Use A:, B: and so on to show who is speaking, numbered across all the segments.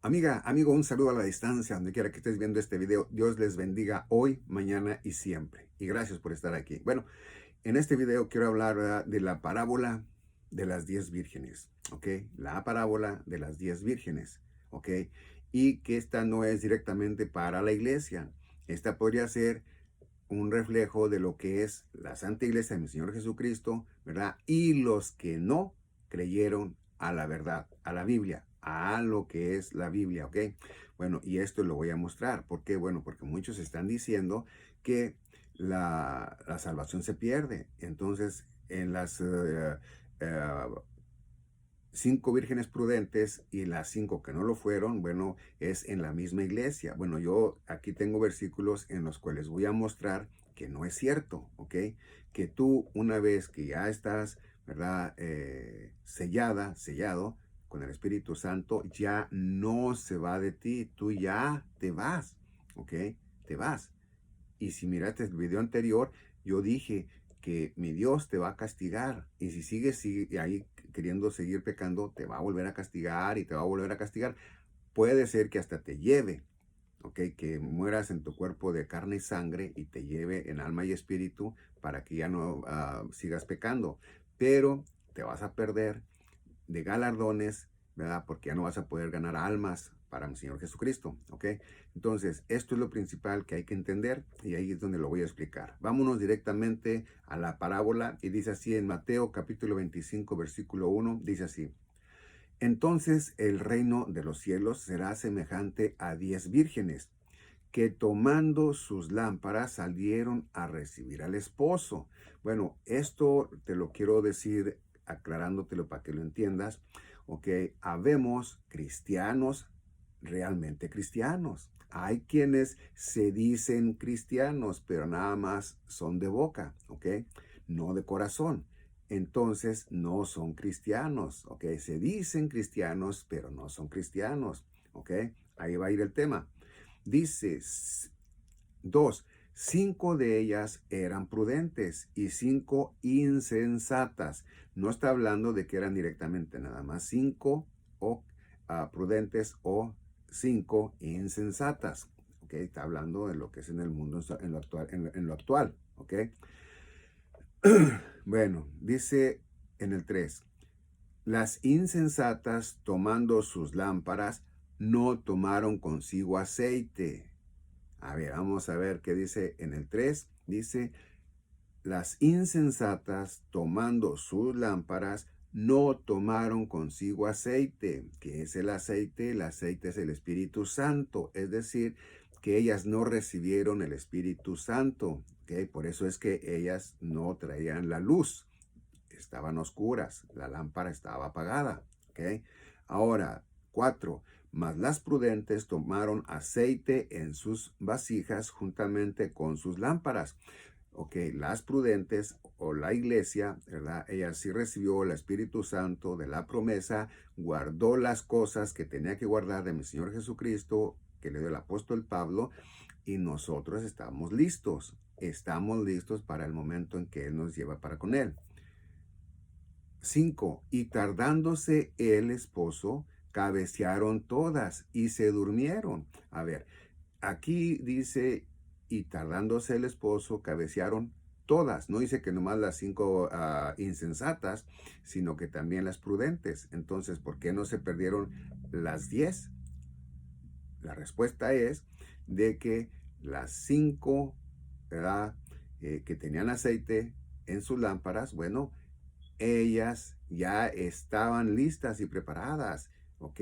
A: Amiga, amigo, un saludo a la distancia, donde quiera que estés viendo este video. Dios les bendiga hoy, mañana y siempre. Y gracias por estar aquí. Bueno, en este video quiero hablar, ¿verdad?, de la parábola de las 10 vírgenes, ¿ok? La parábola de las 10 vírgenes, ¿ok? Y que esta no es directamente para la iglesia. Esta podría ser un reflejo de lo que es la Santa Iglesia de mi Señor Jesucristo, ¿verdad? Y los que no creyeron a la verdad, a la Biblia, a lo que es la Biblia, ¿ok? Bueno, y esto lo voy a mostrar. ¿Por qué? Bueno, porque muchos están diciendo que la salvación se pierde. Entonces, en las eh, 5 vírgenes prudentes y las 5 que no lo fueron, bueno, es en la misma iglesia. Bueno, yo aquí tengo versículos en los cuales voy a mostrar que no es cierto, ¿ok? Que tú una vez que ya estás, ¿verdad? Sellado con el Espíritu Santo, ya no se va de ti, tú ya te vas, ¿ok? Te vas. Y si miraste el video anterior, yo dije que mi Dios te va a castigar. Y si sigues ahí queriendo seguir pecando, te va a volver a castigar y te va a volver a castigar. Puede ser que hasta te lleve, ¿ok? Que mueras en tu cuerpo de carne y sangre y te lleve en alma y espíritu para que ya no sigas pecando. Pero te vas a perder de galardones, ¿verdad? Porque ya no vas a poder ganar almas para mi Señor Jesucristo, ¿ok? Entonces, esto es lo principal que hay que entender y ahí es donde lo voy a explicar. Vámonos directamente a la parábola y dice así en Mateo capítulo 25, versículo 1, dice así. Entonces el reino de los cielos será semejante a 10 vírgenes que tomando sus lámparas salieron a recibir al esposo. Bueno, esto te lo quiero decir aclarándotelo para que lo entiendas. Ok, habemos cristianos, realmente cristianos. Hay quienes se dicen cristianos, pero nada más son de boca, ok, no de corazón. Entonces no son cristianos, ok, se dicen cristianos, pero no son cristianos, ok, ahí va a ir el tema. Dice 2, 5 de ellas eran prudentes y 5 insensatas. No está hablando de que eran directamente nada más 5 o prudentes o 5 insensatas. ¿Ok? Está hablando de lo que es en el mundo, en lo actual. En lo actual, ¿ok? Bueno, dice en el 3. Las insensatas, tomando sus lámparas, no tomaron consigo aceite. A ver, vamos a ver qué dice en el 3. Dice, las insensatas, tomando sus lámparas, no tomaron consigo aceite. ¿Qué es el aceite? El aceite es el Espíritu Santo. Es decir, que ellas no recibieron el Espíritu Santo. ¿Ok? Por eso es que ellas no traían la luz. Estaban oscuras, la lámpara estaba apagada. ¿Ok? Ahora, 4. Mas las prudentes tomaron aceite en sus vasijas juntamente con sus lámparas. Ok, las prudentes o la iglesia, ¿verdad? Ella sí recibió el Espíritu Santo de la promesa, guardó las cosas que tenía que guardar de mi Señor Jesucristo, que le dio el apóstol Pablo, y nosotros estamos listos para el momento en que Él nos lleva para con Él. 5. Y tardándose el esposo, cabecearon todas y se durmieron. A ver, aquí dice, y tardándose el esposo, cabecearon todas. No dice que nomás las 5 insensatas, sino que también las prudentes. Entonces, ¿por qué no se perdieron las 10? La respuesta es de que las 5, ¿verdad? Que tenían aceite en sus lámparas, bueno, ellas ya estaban listas y preparadas, ¿ok?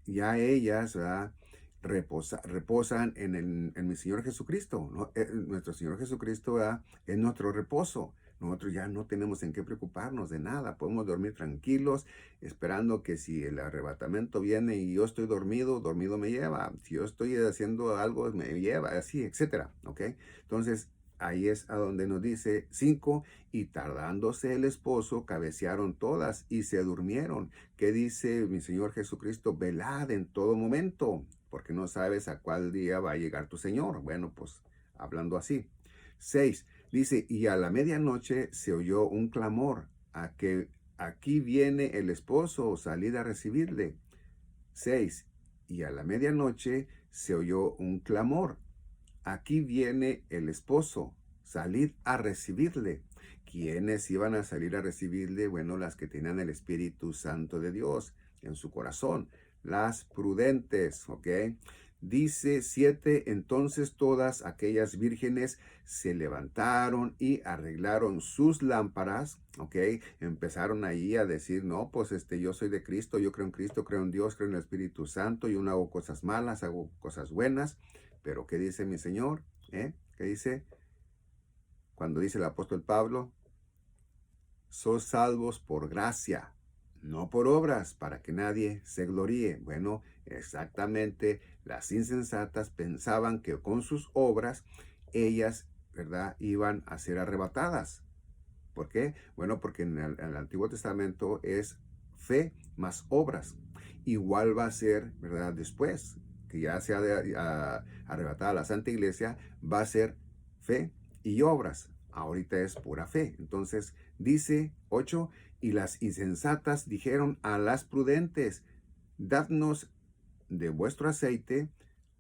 A: Ya ellas, ¿verdad? Reposan en mi Señor Jesucristo, ¿no? Nuestro Señor Jesucristo, ¿verdad? Es nuestro reposo. Nosotros ya no tenemos en qué preocuparnos de nada. Podemos dormir tranquilos, esperando que si el arrebatamiento viene y yo estoy dormido, dormido me lleva. Si yo estoy haciendo algo, me lleva, así, etcétera, ¿ok? Entonces, ahí es a donde nos dice 5, y tardándose el esposo, cabecearon todas y se durmieron. ¿Qué dice mi Señor Jesucristo? Velad en todo momento, porque no sabes a cuál día va a llegar tu Señor. Bueno, pues hablando así. 6, dice, y a la medianoche se oyó un clamor, a que aquí viene el esposo, salid a recibirle. 6. Y a la medianoche se oyó un clamor. Aquí viene el esposo, salid a recibirle. ¿Quiénes iban a salir a recibirle? Bueno, las que tenían el Espíritu Santo de Dios en su corazón, las prudentes, ¿ok? Dice 7, entonces todas aquellas vírgenes se levantaron y arreglaron sus lámparas, ¿ok? Empezaron ahí a decir, no, pues yo soy de Cristo, yo creo en Cristo, creo en Dios, creo en el Espíritu Santo, yo no hago cosas malas, hago cosas buenas. Pero ¿qué dice mi Señor? ¿Qué dice? Cuando dice el apóstol Pablo, sos salvos por gracia, no por obras, para que nadie se gloríe. Bueno, exactamente, las insensatas pensaban que con sus obras ellas, ¿verdad?, iban a ser arrebatadas. ¿Por qué? Bueno, porque en el Antiguo Testamento es fe más obras. Igual va a ser, ¿verdad?, después, que ya sea arrebatada la Santa Iglesia, va a ser fe y obras. Ahorita es pura fe. Entonces, dice 8, y las insensatas dijeron a las prudentes, dadnos de vuestro aceite,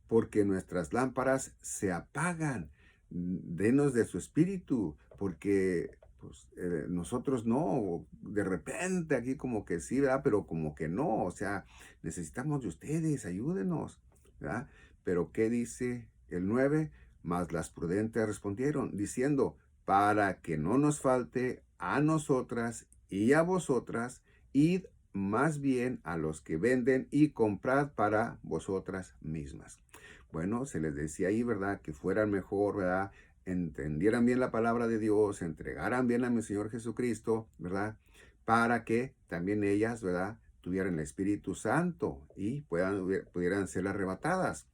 A: porque nuestras lámparas se apagan. Denos de su espíritu, porque pues, nosotros no, de repente aquí como que sí, ¿verdad? Pero como que no, o sea, necesitamos de ustedes, ayúdenos, ¿verdad? Pero ¿qué dice el 9? Mas las prudentes respondieron, diciendo, para que no nos falte a nosotras y a vosotras, id más bien a los que venden y comprad para vosotras mismas. Bueno, se les decía ahí, ¿verdad?, que fueran mejor, ¿verdad?, entendieran bien la palabra de Dios, entregaran bien a mi Señor Jesucristo, ¿verdad?, para que también ellas, ¿verdad?, tuvieran el Espíritu Santo y pudieran ser arrebatadas.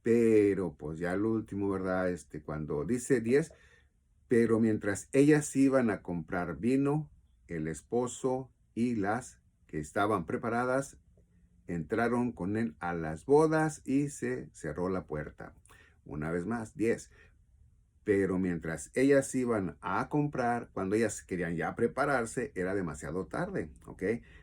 A: Pero pues ya lo último, ¿verdad?, cuando dice 10, pero mientras ellas iban a comprar vino, el esposo y las que estaban preparadas entraron con él a las bodas y se cerró la puerta. Una vez más, 10. Pero mientras ellas iban a comprar, cuando ellas querían ya prepararse, era demasiado tarde, ¿ok?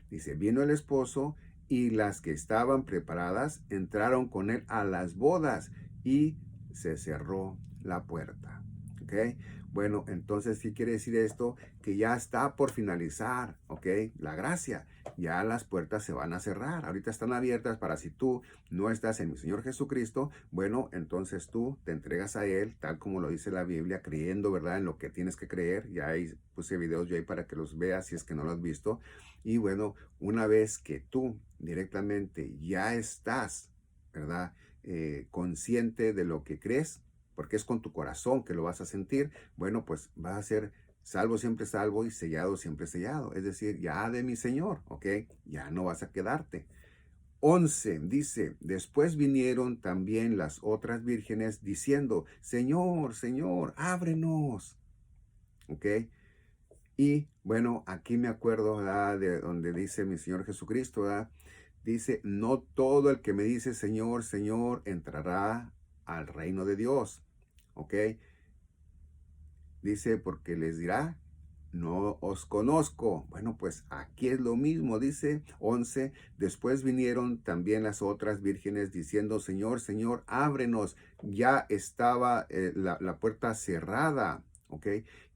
A: Dice, vino el esposo y las que estaban preparadas entraron con él a las bodas y se cerró la puerta, ¿ok? Bueno, entonces, ¿qué quiere decir esto? Que ya está por finalizar, ¿ok? La gracia. Ya las puertas se van a cerrar. Ahorita están abiertas para si tú no estás en mi Señor Jesucristo, bueno, entonces tú te entregas a Él, tal como lo dice la Biblia, creyendo, ¿verdad?, en lo que tienes que creer. Ya ahí puse videos yo ahí para que los veas si es que no lo has visto. Y bueno, una vez que tú directamente ya estás, ¿verdad?, consciente de lo que crees, porque es con tu corazón que lo vas a sentir, bueno, pues vas a ser salvo siempre salvo y sellado siempre sellado. Es decir, ya de mi Señor, ¿ok? Ya no vas a quedarte. 11 dice, después vinieron también las otras vírgenes diciendo, Señor, Señor, ábrenos. ¿Ok? Y bueno, aquí me acuerdo, ¿verdad?, de donde dice mi Señor Jesucristo, ¿verdad? Dice, no todo el que me dice Señor, Señor, entrará al reino de Dios. ¿Ok? Dice, porque les dirá, no os conozco. Bueno, pues aquí es lo mismo, dice 11. Después vinieron también las otras vírgenes diciendo, Señor, Señor, ábrenos. Ya estaba la puerta cerrada, ¿ok?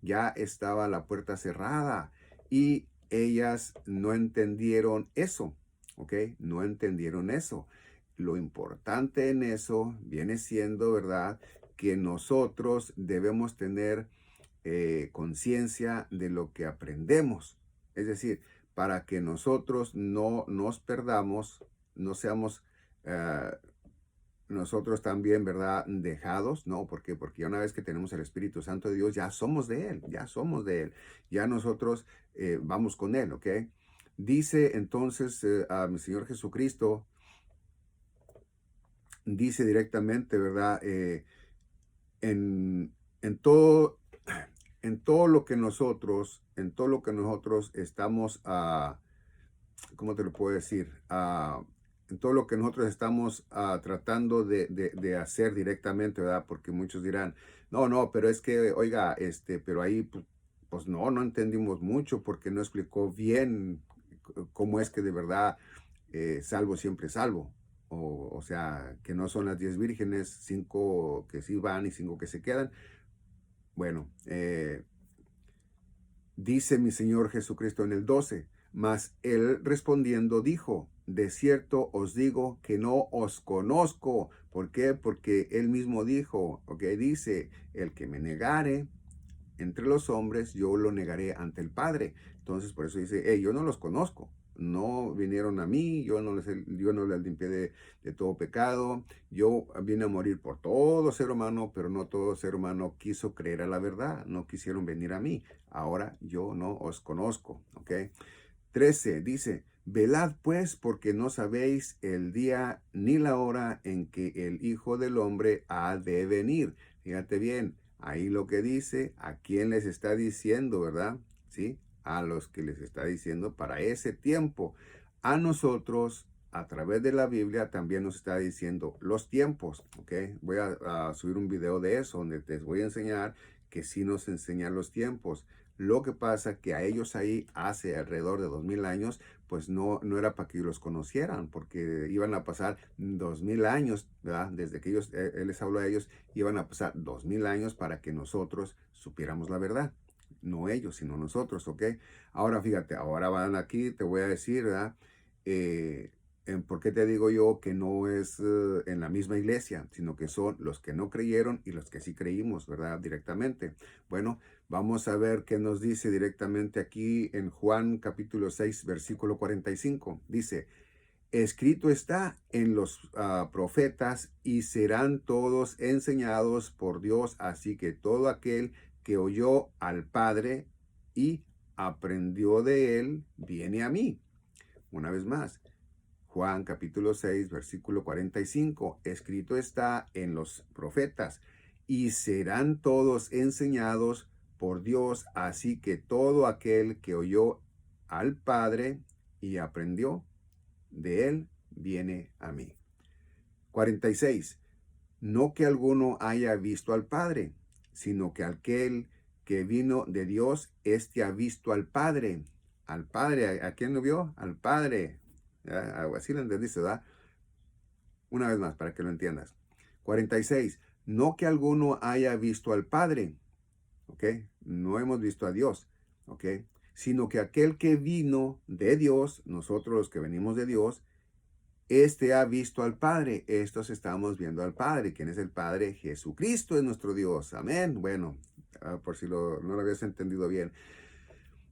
A: Ya estaba la puerta cerrada. Y ellas no entendieron eso, ¿ok? No entendieron eso. Lo importante en eso viene siendo, ¿verdad?, que nosotros debemos tener conciencia de lo que aprendemos. Es decir, para que nosotros no nos perdamos, no seamos nosotros también, ¿verdad?, dejados, ¿no? ¿Por qué? Porque ya una vez que tenemos el Espíritu Santo de Dios, ya somos de Él, ya somos de Él. Ya nosotros vamos con Él, ¿ok? Dice entonces a mi Señor Jesucristo, dice directamente, ¿verdad? En, en todo en todo lo que nosotros estamos, ¿cómo te lo puedo decir? En todo lo que nosotros estamos tratando de hacer directamente, ¿verdad? Porque muchos dirán, no, no, pero es que, oiga, pero ahí, pues no, no entendimos mucho porque no explicó bien cómo es que de verdad salvo siempre salvo. O sea, que no son las 10 vírgenes, 5 que sí van y 5 que se quedan. Bueno, dice mi Señor Jesucristo en el 12, mas él respondiendo dijo, de cierto os digo que no os conozco. ¿Por qué? Porque él mismo dijo, ok, dice, el que me negare entre los hombres, yo lo negaré ante el Padre. Entonces, por eso dice, hey, yo no los conozco. No vinieron a mí, yo no les limpié de todo pecado. Yo vine a morir por todo ser humano, pero no todo ser humano quiso creer a la verdad. No quisieron venir a mí. Ahora yo no os conozco. ¿Ok? 13 dice, velad pues porque no sabéis el día ni la hora en que el Hijo del Hombre ha de venir. Fíjate bien, ahí lo que dice, a quién les está diciendo, ¿verdad? ¿Sí? A los que les está diciendo para ese tiempo. A nosotros, a través de la Biblia, también nos está diciendo los tiempos, ¿ok? Voy a subir un video de eso, donde les voy a enseñar que sí nos enseñan los tiempos. Lo que pasa que a ellos ahí hace alrededor de 2000 años, pues no era para que los conocieran, porque iban a pasar 2000 años, ¿verdad? Desde que él les habló a ellos, iban a pasar 2000 años para que nosotros supiéramos la verdad. No ellos, sino nosotros, ¿ok? Ahora fíjate, ahora van aquí, te voy a decir, ¿verdad? ¿Por qué te digo yo que no es en la misma iglesia, sino que son los que no creyeron y los que sí creímos, ¿verdad? Directamente. Bueno, vamos a ver qué nos dice directamente aquí en Juan capítulo 6, versículo 45. Dice, escrito está en los profetas y serán todos enseñados por Dios, así que todo aquel que oyó al Padre y aprendió de él, viene a mí. Una vez más, Juan capítulo 6, versículo 45, escrito está en los profetas, y serán todos enseñados por Dios, así que todo aquel que oyó al Padre y aprendió de él, viene a mí. 46. No que alguno haya visto al Padre, sino que aquel que vino de Dios, éste ha visto al Padre. Al Padre, ¿a quién lo vio? Al Padre. Así lo entendiste, ¿verdad? Una vez más, para que lo entiendas. 46. No que alguno haya visto al Padre, ¿ok? No hemos visto a Dios, ¿ok? Sino que aquel que vino de Dios, nosotros los que venimos de Dios, este ha visto al Padre. Estos estamos viendo al Padre. ¿Quién es el Padre? Jesucristo es nuestro Dios. Amén. Bueno, por si no lo habías entendido bien.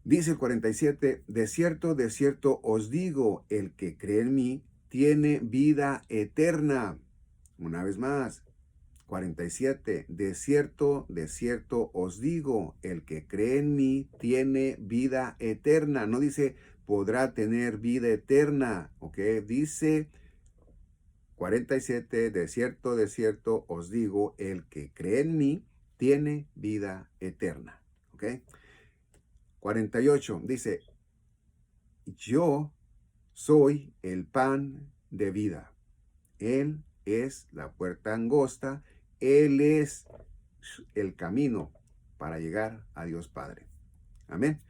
A: Dice el 47, de cierto os digo, el que cree en mí tiene vida eterna. Una vez más, 47, de cierto os digo, el que cree en mí tiene vida eterna. No dice podrá tener vida eterna, ¿ok? Dice 47, de cierto os digo, el que cree en mí tiene vida eterna, ¿ok? 48, dice, yo soy el pan de vida. Él es la puerta angosta. Él es el camino para llegar a Dios Padre. Amén.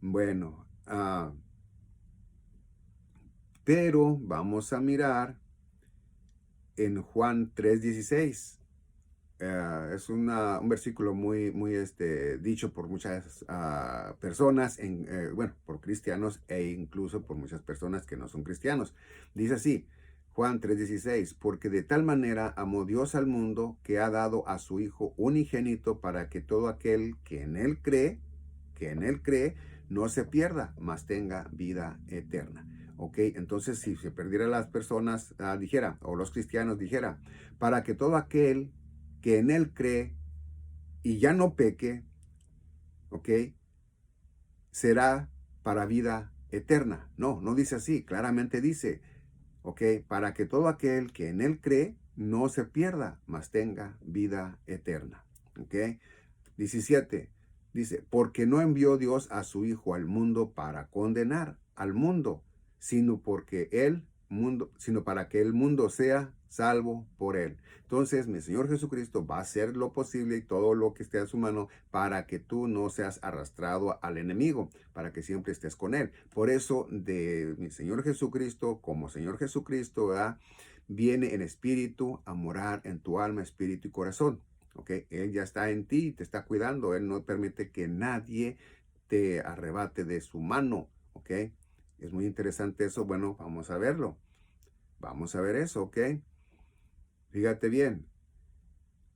A: Bueno, pero vamos a mirar en Juan 3:16. Es un versículo muy dicho por muchas personas, bueno, por cristianos e incluso por muchas personas que no son cristianos. Dice así, Juan 3:16, porque de tal manera amó Dios al mundo que ha dado a su Hijo unigénito para que todo aquel que en él cree, no se pierda, mas tenga vida eterna. Ok, entonces si se perdiera las personas, dijera, o los cristianos dijera, para que todo aquel que en él cree y ya no peque, ok, será para vida eterna. No, no dice así, claramente dice, ok, para que todo aquel que en él cree no se pierda, mas tenga vida eterna. Ok, 17, dice, porque no envió Dios a su Hijo al mundo para condenar al mundo, sino porque él sino para que el mundo sea salvo por él. Entonces, mi Señor Jesucristo va a hacer lo posible y todo lo que esté a su mano para que tú no seas arrastrado al enemigo, para que siempre estés con él. Por eso, de mi Señor Jesucristo, como Señor Jesucristo, ¿verdad?, viene en espíritu a morar en tu alma, espíritu y corazón. ¿Ok? Él ya está en ti, te está cuidando. Él no permite que nadie te arrebate de su mano. ¿Ok? Es muy interesante eso. Bueno, vamos a verlo. Vamos a ver eso, ¿ok? Fíjate bien.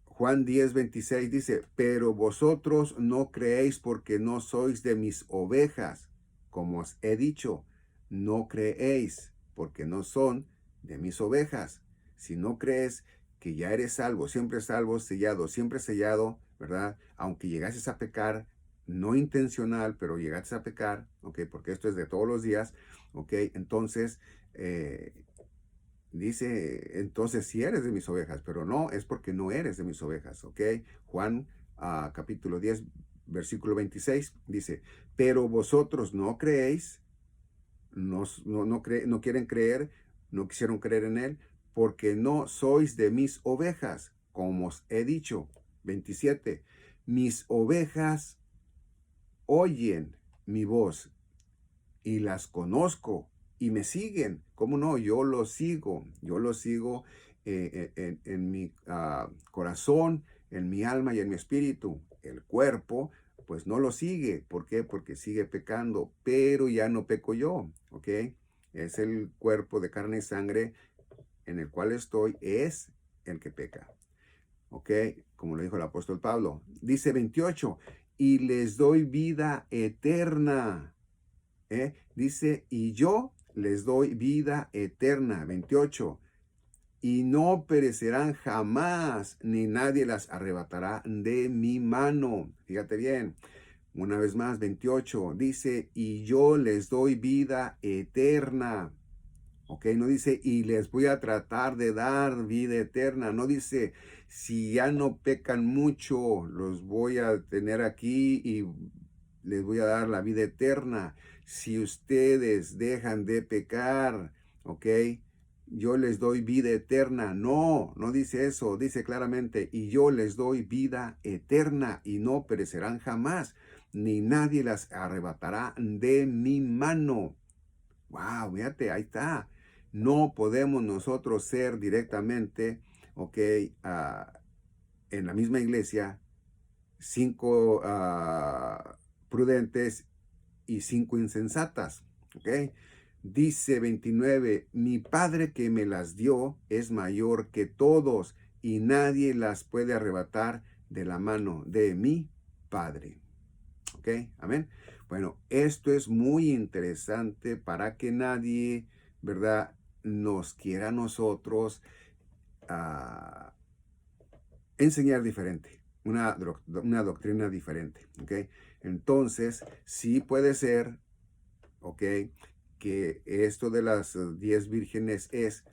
A: Juan 10:26 dice, pero vosotros no creéis porque no sois de mis ovejas. Como os he dicho, no creéis porque no son de mis ovejas. Si no crees que ya eres salvo, siempre sellado, ¿verdad? Aunque llegases a pecar, no intencional, pero llegaste a pecar, ¿ok? Porque esto es de todos los días, ¿ok? Entonces, dice, entonces si eres de mis ovejas, pero no, es porque no eres de mis ovejas, ¿ok? Juan capítulo 10, versículo 26 dice, pero vosotros no creéis, no quieren creer, no quisieron creer en él, porque no sois de mis ovejas, como os he dicho. 27, mis ovejas oyen mi voz y las conozco y me siguen. ¿Cómo no? Yo los sigo en mi corazón, en mi alma y en mi espíritu. El cuerpo, pues no lo sigue. ¿Por qué? Porque sigue pecando, pero ya no peco yo, ¿ok? Es el cuerpo de carne y sangre en el cual estoy, es el que peca, ¿ok? Como lo dijo el apóstol Pablo. Dice 28, y les doy vida eterna. Dice, y yo les doy vida eterna. 28. Y no perecerán jamás, ni nadie las arrebatará de mi mano. Fíjate bien. Una vez más, 28. Dice, y yo les doy vida eterna. Ok, no dice, y les voy a tratar de dar vida eterna. No dice, si ya no pecan mucho, los voy a tener aquí y les voy a dar la vida eterna. Si ustedes dejan de pecar, ok, yo les doy vida eterna. No, no dice eso. Dice claramente, y yo les doy vida eterna y no perecerán jamás, ni nadie las arrebatará de mi mano. Wow, fíjate, ahí está. No podemos nosotros ser directamente, ok, en la misma iglesia, 5 prudentes y 5 insensatas, ok. Dice 29, mi Padre que me las dio es mayor que todos y nadie las puede arrebatar de la mano de mi Padre. ¿Ok? Amén. Bueno, esto es muy interesante para que nadie, ¿verdad?, nos quiera a nosotros enseñar diferente, una doctrina diferente. ¿Ok? Entonces, sí puede ser, ¿ok?, que esto de las 10 vírgenes es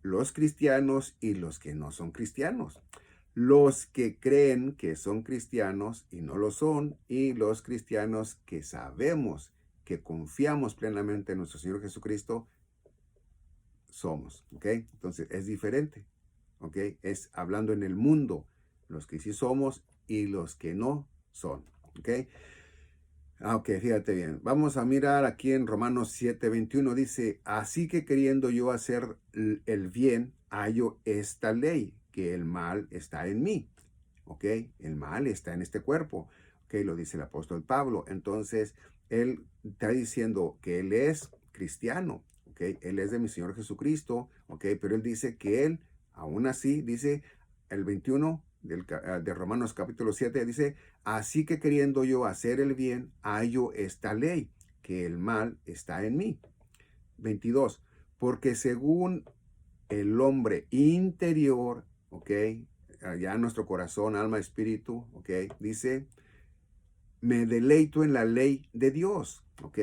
A: los cristianos y los que no son cristianos. Los que creen que son cristianos y no lo son, y los cristianos que sabemos, que confiamos plenamente en nuestro Señor Jesucristo, somos, ¿ok? Entonces es diferente, ¿ok? Es hablando en el mundo, los que sí somos y los que no son, ¿ok? Ok, fíjate bien. Vamos a mirar aquí en Romanos 7:21, dice, así que queriendo yo hacer el bien, hallo esta ley, que el mal está en mí. ¿Ok? El mal está en este cuerpo. ¿Ok? Lo dice el apóstol Pablo. Entonces, él está diciendo que él es cristiano. ¿Ok? Él es de mi Señor Jesucristo. ¿Ok? Pero él dice que él, aún así, dice el 21 de Romanos capítulo 7, dice, así que queriendo yo hacer el bien, hallo esta ley, que el mal está en mí. 22, porque según el hombre interior, ¿ok? Ya nuestro corazón, alma, espíritu, ¿ok? Dice, me deleito en la ley de Dios, ¿ok?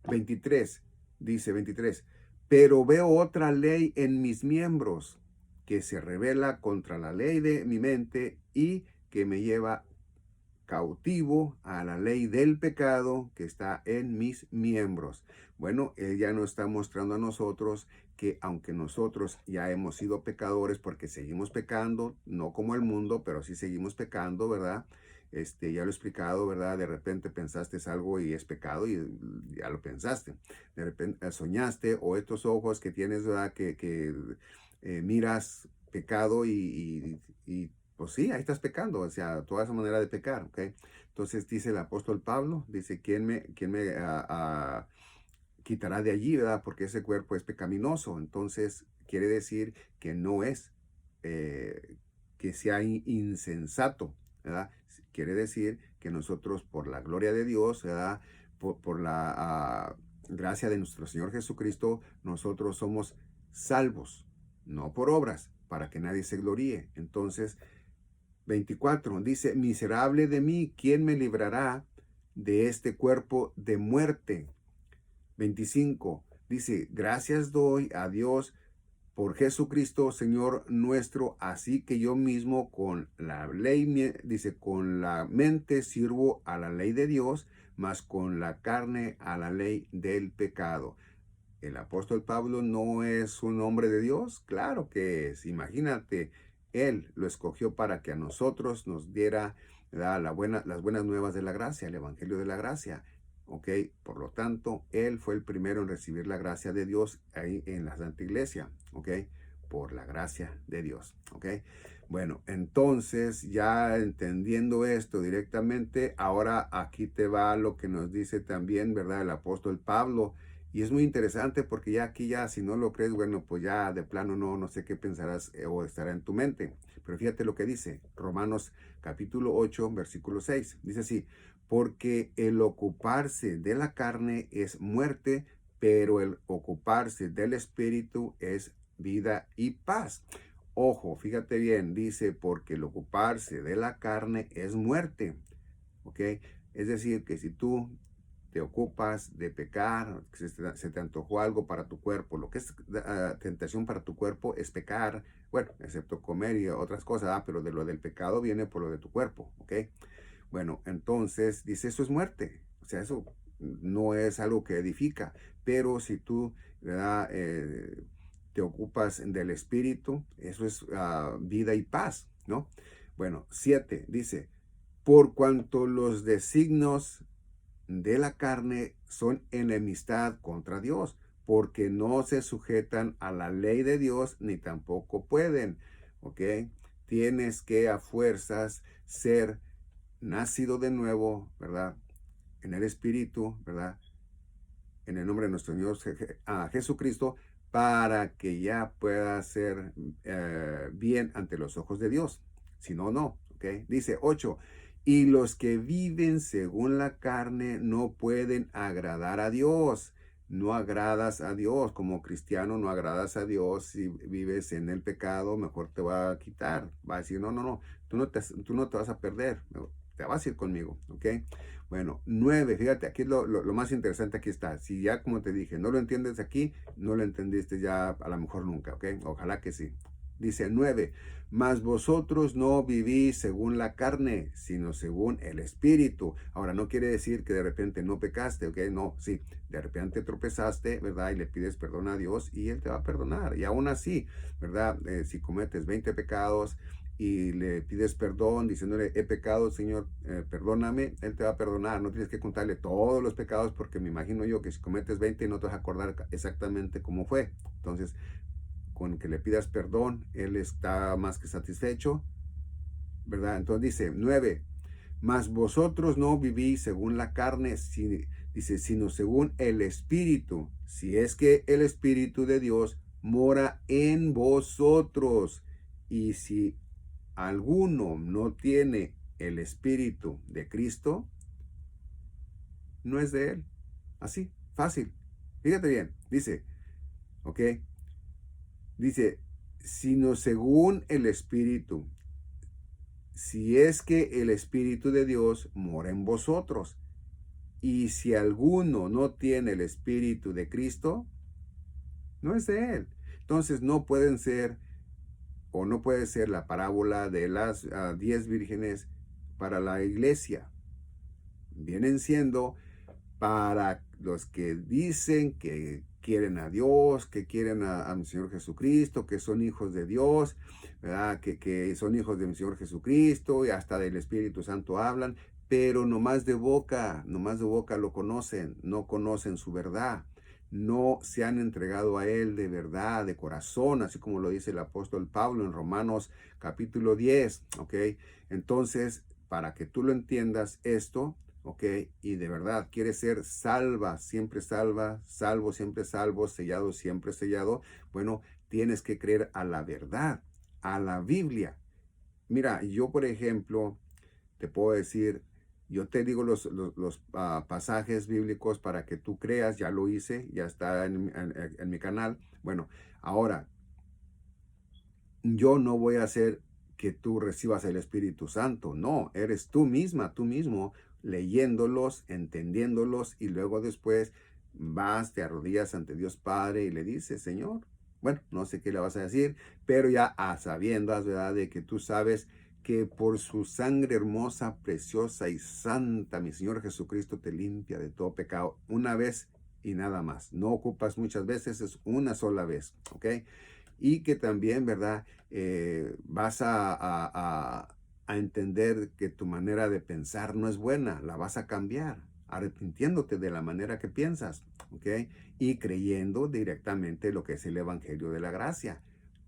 A: 23, dice 23, pero veo otra ley en mis miembros que se revela contra la ley de mi mente y que me lleva cautivo a la ley del pecado que está en mis miembros. Bueno, él ya nos está mostrando a nosotros que aunque nosotros ya hemos sido pecadores porque seguimos pecando, no como el mundo, pero sí seguimos pecando, ¿verdad? Ya lo he explicado, ¿verdad? De repente pensaste algo y es pecado y ya lo pensaste. De repente soñaste o estos ojos que tienes, ¿verdad? Que miras pecado y pues sí, ahí estás pecando, o sea, toda esa manera de pecar, ¿ok? Entonces dice el apóstol Pablo, dice, ¿quién me quitará de allí, ¿verdad? Porque ese cuerpo es pecaminoso. Entonces quiere decir que no es que sea insensato, ¿verdad? Quiere decir que nosotros por la gloria de Dios, ¿verdad? Por la gracia de nuestro Señor Jesucristo, nosotros somos salvos, no por obras, para que nadie se gloríe. Entonces, 24 dice, miserable de mí, ¿quién me librará de este cuerpo de muerte? 25 dice, gracias doy a Dios por Jesucristo, Señor nuestro, así que yo mismo con la ley, dice, con la mente sirvo a la ley de Dios, mas con la carne a la ley del pecado. ¿El apóstol Pablo no es un hombre de Dios? Claro que es. Imagínate, él lo escogió para que a nosotros nos diera las buenas nuevas de la gracia, el evangelio de la gracia. ¿Ok? Por lo tanto, él fue el primero en recibir la gracia de Dios ahí en la Santa Iglesia. ¿Ok? Por la gracia de Dios. ¿Ok? Bueno, entonces ya entendiendo esto directamente, ahora aquí te va lo que nos dice también, ¿verdad? El apóstol Pablo. Y es muy interesante porque ya aquí ya, si no lo crees, bueno, pues ya de plano no sé qué pensarás o estará en tu mente. Pero fíjate lo que dice Romanos capítulo 8, versículo 6. Dice así, porque el ocuparse de la carne es muerte, pero el ocuparse del espíritu es vida y paz. Ojo, fíjate bien, dice, porque el ocuparse de la carne es muerte. ¿Ok? Es decir, que si tú te ocupas de pecar, se te antojó algo para tu cuerpo, lo que es tentación para tu cuerpo es pecar, bueno, excepto comer y otras cosas, pero de lo del pecado viene por lo de tu cuerpo, ¿ok? Bueno, entonces dice, eso es muerte, o sea, eso no es algo que edifica, pero si tú, ¿verdad? Te ocupas del espíritu, eso es vida y paz, ¿no? Bueno, 7 dice, por cuanto los designios de la carne son enemistad contra Dios, porque no se sujetan a la ley de Dios ni tampoco pueden, ¿ok? Tienes que a fuerzas ser nacido de nuevo, ¿verdad? En el Espíritu, ¿verdad? En el nombre de nuestro Señor Jesucristo, para que ya pueda ser bien ante los ojos de Dios. Si no, no. ¿Ok? Dice 8. Y los que viven según la carne no pueden agradar a Dios. No agradas a Dios. Como cristiano no agradas a Dios. Si vives en el pecado, mejor te va a quitar. Va a decir, no. Tú no te vas a perder. Te vas a ir conmigo. ¿Ok? Bueno, 9, fíjate, aquí lo más interesante aquí está. Si ya, como te dije, no lo entiendes aquí, no lo entendiste ya a lo mejor nunca, ¿ok? Ojalá que sí. Dice 9, mas vosotros no vivís según la carne, sino según el Espíritu. Ahora, no quiere decir que de repente no pecaste, ¿ok? No, sí, de repente tropezaste, ¿verdad? Y le pides perdón a Dios y Él te va a perdonar. Y aún así, ¿verdad? Si cometes 20 pecados, y le pides perdón diciéndole, he pecado, Señor, perdóname, Él te va a perdonar. No tienes que contarle todos los pecados porque me imagino yo que si cometes 20 no te vas a acordar exactamente cómo fue. Entonces, con que le pidas perdón, Él está más que satisfecho, ¿verdad? Entonces dice, 9, mas vosotros no vivís según la carne, dice, sino según el Espíritu, si es que el Espíritu de Dios mora en vosotros. Y si alguno no tiene el Espíritu de Cristo, no es de él. Así, fácil. Fíjate bien, dice, ¿ok? Dice, sino según el Espíritu, si es que el Espíritu de Dios mora en vosotros. Y si alguno no tiene el Espíritu de Cristo, no es de él. Entonces no pueden ser, o no puede ser la parábola de las 10 vírgenes, para la iglesia. Vienen siendo para los que dicen que quieren a Dios, que quieren a mi Señor Jesucristo, que son hijos de Dios, ¿verdad? Que son hijos de mi Señor Jesucristo y hasta del Espíritu Santo hablan, pero nomás de boca lo conocen, no conocen su verdad. No se han entregado a Él de verdad, de corazón, así como lo dice el apóstol Pablo en Romanos capítulo 10, ¿ok? Entonces, para que tú lo entiendas esto, ¿ok? Y de verdad quieres ser salvo, siempre salvo, sellado, siempre sellado, bueno, tienes que creer a la verdad, a la Biblia. Mira, yo por ejemplo, te puedo decir, yo te digo los pasajes bíblicos para que tú creas, ya lo hice, ya está en mi canal. Bueno, ahora, yo no voy a hacer que tú recibas el Espíritu Santo, no, eres tú misma, tú mismo, leyéndolos, entendiéndolos y luego después vas, te arrodillas ante Dios Padre y le dices, Señor, bueno, no sé qué le vas a decir, pero ya a sabiendas, ¿verdad?, de que tú sabes que por su sangre hermosa, preciosa y santa, mi Señor Jesucristo te limpia de todo pecado una vez y nada más. No ocupas muchas veces, es una sola vez, ¿ok? Y que también, ¿verdad? Vas a entender que tu manera de pensar no es buena, la vas a cambiar, arrepintiéndote de la manera que piensas, ¿ok? Y creyendo directamente lo que es el Evangelio de la Gracia.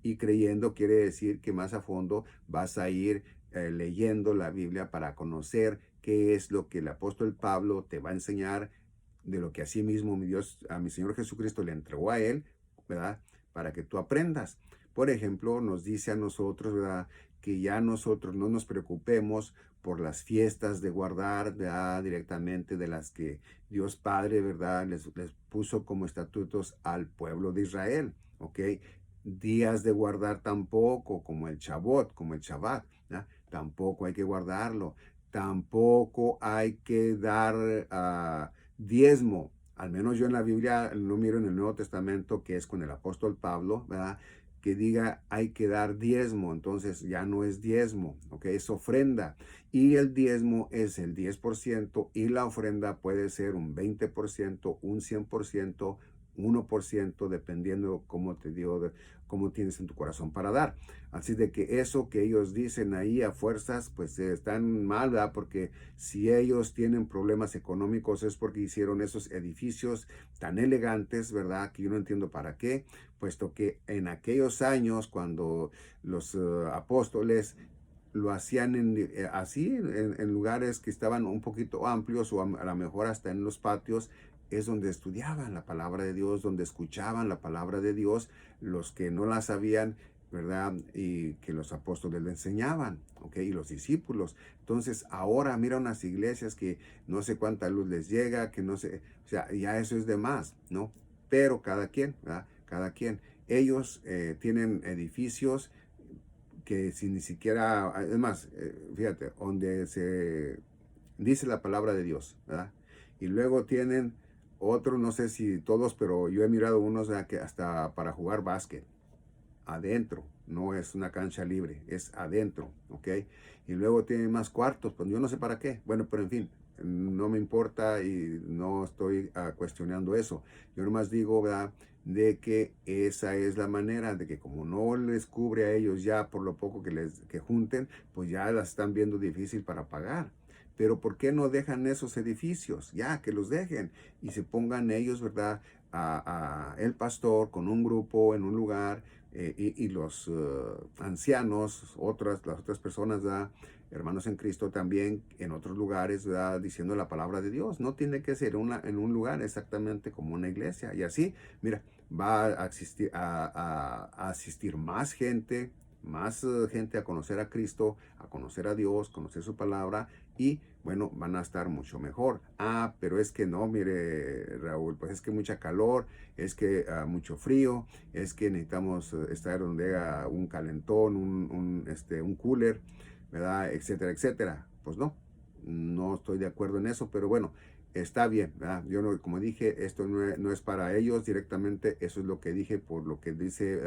A: Y creyendo quiere decir que más a fondo vas a ir leyendo la Biblia para conocer qué es lo que el apóstol Pablo te va a enseñar de lo que así mismo mi Dios, a mi Señor Jesucristo le entregó a él, ¿verdad? Para que tú aprendas. Por ejemplo, nos dice a nosotros, ¿verdad?, que ya nosotros no nos preocupemos por las fiestas de guardar, ¿verdad?, directamente de las que Dios Padre, ¿verdad?, les puso como estatutos al pueblo de Israel, ¿ok? Días de guardar tampoco, como el Shabbat, como el Shabbat, ¿verdad? Tampoco hay que guardarlo. Tampoco hay que dar diezmo. Al menos yo en la Biblia no miro en el Nuevo Testamento, que es con el apóstol Pablo, ¿verdad?, que diga hay que dar diezmo. Entonces ya no es diezmo, ¿ok? Es ofrenda. Y el diezmo es el 10% y la ofrenda puede ser un 20%, un 100%, 1%, dependiendo cómo te dio, cómo tienes en tu corazón para dar. Así de que eso que ellos dicen ahí a fuerzas, pues están mal, ¿verdad? Porque si ellos tienen problemas económicos es porque hicieron esos edificios tan elegantes, ¿verdad? Que yo no entiendo para qué, puesto que en aquellos años, cuando los apóstoles lo hacían así, en lugares que estaban un poquito amplios o a lo mejor hasta en los patios, es donde estudiaban la palabra de Dios, donde escuchaban la palabra de Dios, los que no la sabían, ¿verdad? Y que los apóstoles le enseñaban, ¿ok? Y los discípulos. Entonces, ahora mira unas iglesias que no sé cuánta luz les llega, que no sé, o sea, ya eso es de más, ¿no? Pero cada quien, ¿verdad? Cada quien. Ellos tienen edificios que si ni siquiera, es más, fíjate, donde se dice la palabra de Dios, ¿verdad? Y luego tienen otros, no sé si todos, pero yo he mirado unos, ¿verdad?, que hasta para jugar básquet, adentro, no es una cancha libre, es adentro, ¿ok? Y luego tienen más cuartos, pues yo no sé para qué, bueno, pero en fin, no me importa y no estoy cuestionando eso. Yo nomás digo, ¿verdad?, de que esa es la manera, de que como no les cubre a ellos ya por lo poco que junten, pues ya las están viendo difícil para pagar. Pero ¿por qué no dejan esos edificios? Ya, que los dejen y se pongan ellos, ¿verdad?, el pastor con un grupo en un lugar, y los ancianos, las otras personas, ¿verdad?, hermanos en Cristo también en otros lugares, ¿verdad?, diciendo la palabra de Dios. No tiene que ser en un lugar exactamente como una iglesia. Y así, mira, va a asistir más gente a conocer a Cristo, a conocer a Dios, conocer su palabra y bueno, van a estar mucho mejor. Pero es que no, mire, Raúl, pues es que mucha calor, es que mucho frío, es que necesitamos estar donde haya un calentón, un cooler, ¿verdad? Etcétera, etcétera. Pues no, no estoy de acuerdo en eso, pero bueno, está bien, ¿verdad? Yo no, como dije, esto no es para ellos directamente, eso es lo que dije por lo que dice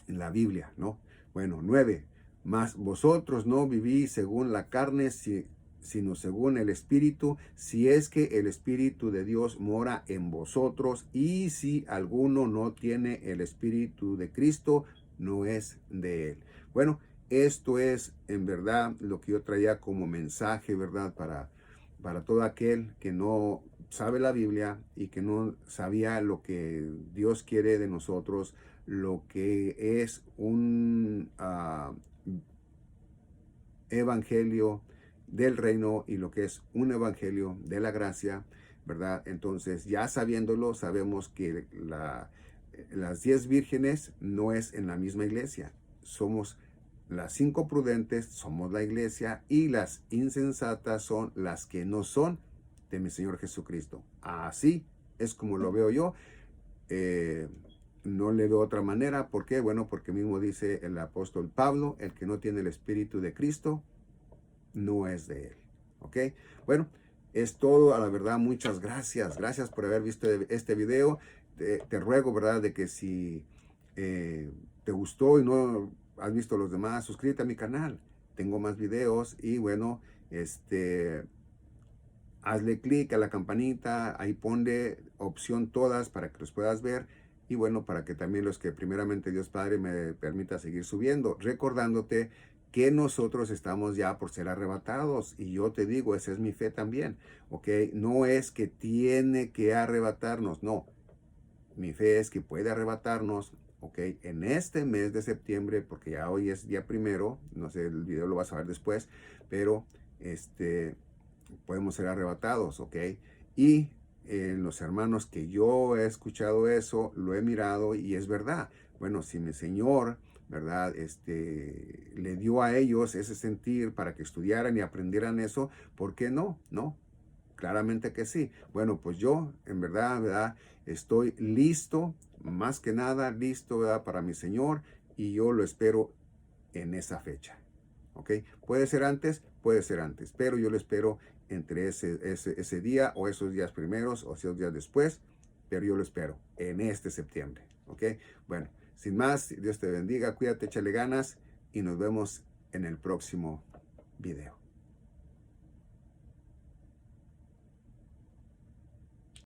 A: en la Biblia, ¿no? Bueno, 9. Mas vosotros no vivís según la carne, sino según el Espíritu, si es que el Espíritu de Dios mora en vosotros, y si alguno no tiene el Espíritu de Cristo, no es de él. Bueno, esto es en verdad lo que yo traía como mensaje, ¿verdad? Para todo aquel que no sabe la Biblia y que no sabía lo que Dios quiere de nosotros, lo que es un evangelio del reino y lo que es un evangelio de la gracia, ¿verdad? Entonces, ya sabiéndolo, sabemos que las 10 vírgenes no es en la misma iglesia. Somos las 5 prudentes, somos la iglesia, y las insensatas son las que no son de mi Señor Jesucristo. Así es como lo veo yo. No le veo otra manera. ¿Por qué? Bueno, porque mismo dice el apóstol Pablo, el que no tiene el Espíritu de Cristo no es de él. ¿Ok? Bueno, es todo. A la verdad, muchas gracias. Gracias por haber visto este video. Te ruego, ¿verdad?, de que si te gustó y no has visto los demás, suscríbete a mi canal. Tengo más videos y bueno, hazle clic a la campanita, ahí ponle opción todas para que los puedas ver. Y bueno, para que también los que primeramente Dios Padre me permita seguir subiendo, recordándote que nosotros estamos ya por ser arrebatados. Y yo te digo, esa es mi fe también, ¿ok? No es que tiene que arrebatarnos, no. Mi fe es que puede arrebatarnos, ¿ok? En este mes de septiembre, porque ya hoy es día 1, no sé, el video lo vas a ver después, pero podemos ser arrebatados, ¿ok? Y los hermanos que yo he escuchado eso, lo he mirado y es verdad. Bueno, si mi Señor, ¿verdad? Le dio a ellos ese sentir para que estudiaran y aprendieran eso, ¿por qué no? ¿No? Claramente que sí. Bueno, pues yo, en verdad, ¿verdad? Estoy listo, más que nada listo, ¿verdad? Para mi Señor, y yo lo espero en esa fecha. ¿Ok? Puede ser antes, pero yo lo espero entre ese día o esos días primeros o esos días después, pero yo lo espero en este septiembre. ¿Ok? Bueno, sin más, Dios te bendiga, cuídate, échale ganas y nos vemos en el próximo video.